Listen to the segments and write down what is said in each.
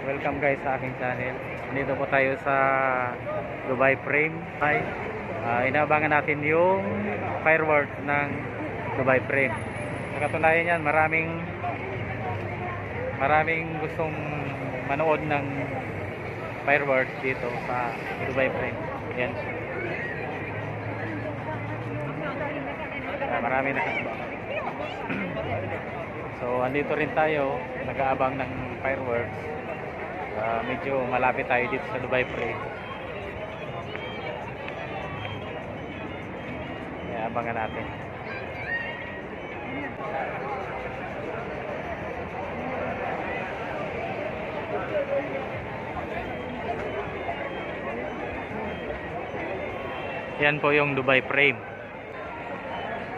Welcome guys sa aking channel. Dito po tayo sa Dubai Frame. Inaabangan natin yung fireworks ng Dubai Frame. Sa katunayan yan, maraming gustong manood ng fireworks dito sa Dubai Frame. Yan. Marami na. So andito rin tayo, nag-aabang ng fireworks. Medyo malapit tayo dito sa Dubai Frame. Kaya abangan natin. Yan po yung Dubai Frame.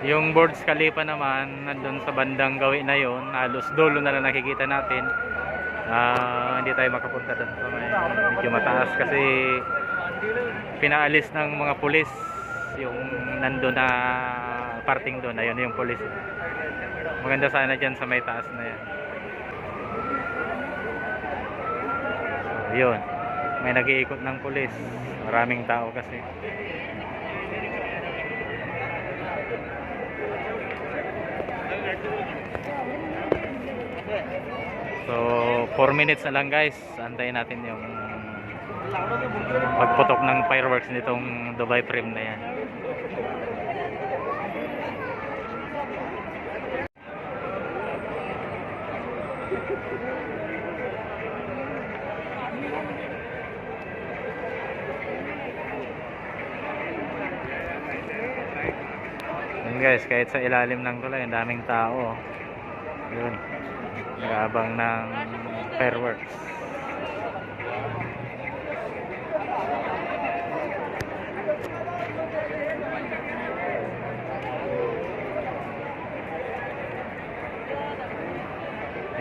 Yung Burj Khalifa naman nandun sa bandang gawin na yon, halos dulo na lang nakikita natin. Hindi tayo makapunta doon, so medyo mataas kasi pinaalis ng mga pulis yung nandun na parting doon. Ayun yung pulis. Maganda sana dyan sa may taas na yan. So, yun, may nag-iikot ng pulis, maraming tao kasi. So 4 minutes na lang guys, antayin natin yung pagputok ng fireworks nitong Dubai Frame na yan. Yun guys, kahit sa ilalim ng tulay, ang daming tao. Yun, nag-aabang ng fireworks.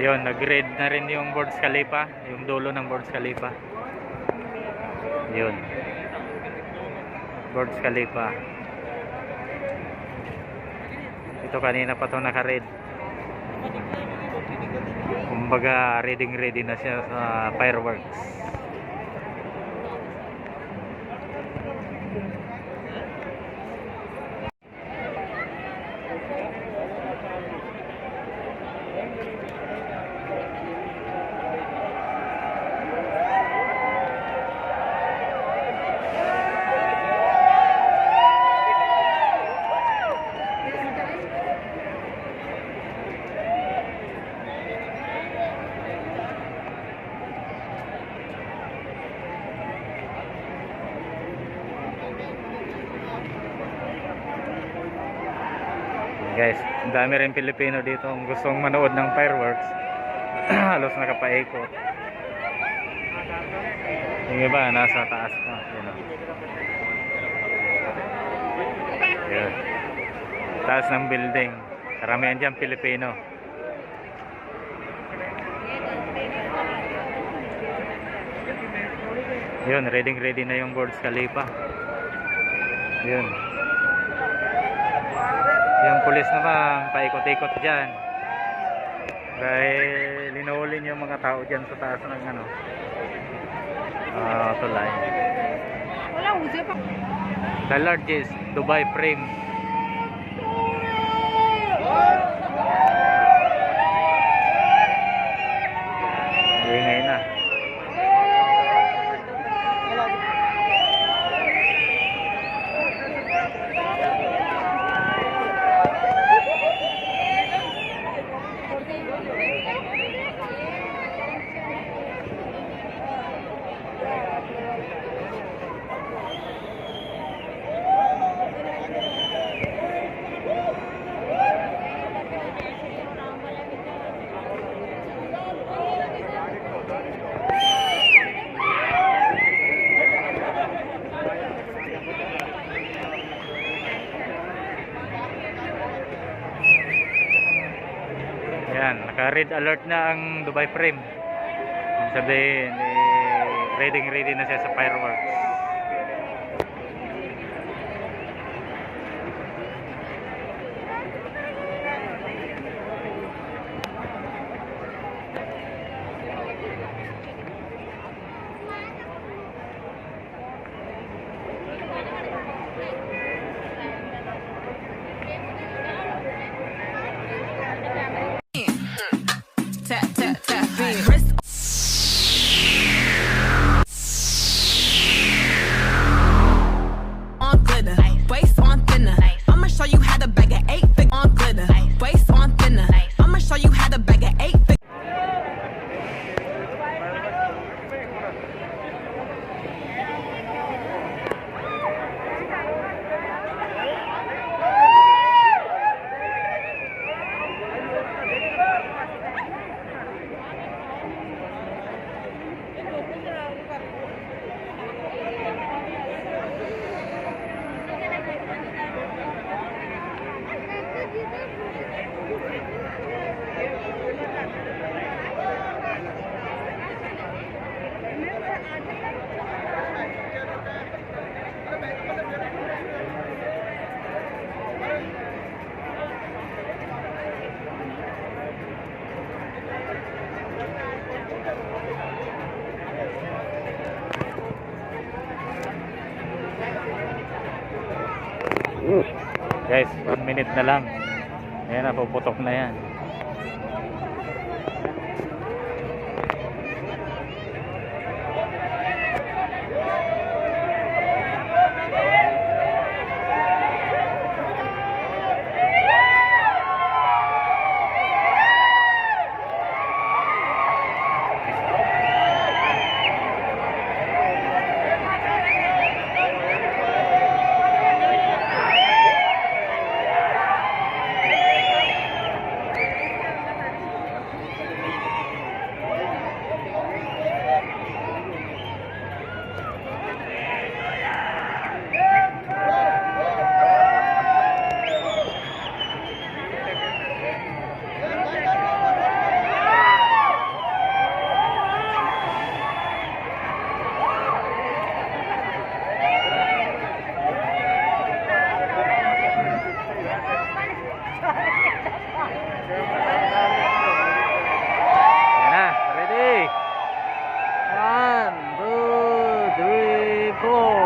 Yun, nag-red na rin yung Burj Khalifa, yung dulo ng Burj Khalifa. Yun, Burj Khalifa. Ito kanina pa ito naka-red. Kumbaga ready na siya sa fireworks. Guys, ang dami rin Pilipino dito ang gustong manood ng fireworks. Halos nakapaikot. Yung iba nasa taas pa. Yun. Taas ng building. Karamihan dyan Pilipino. Yun, ready na yung Burj Khalifa. Yun. Yung pulis naman paikot-ikot dyan dahil linulin yung mga tao dyan sa taas ng tulay. The largest Dubai Frame. Ingay na. Yan, naka-red alert na ang Dubai Frame. Sabihin, ready na siya sa fireworks. Guys, 1 minute na lang. Ayan na, puputok na yan. Ayan na, ready? 1, 2, 3, 4.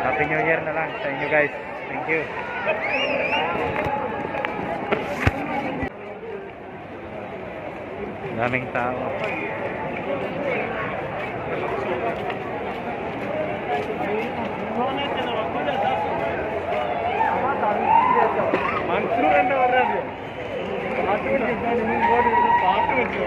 Happy New Year na lang sa inyo guys. Thank you. Daming tao. മനസ്സിലൂടെ എന്താ പറയാ പാട്ട് പഠിക്കാൻ പാട്ട് വെച്ചു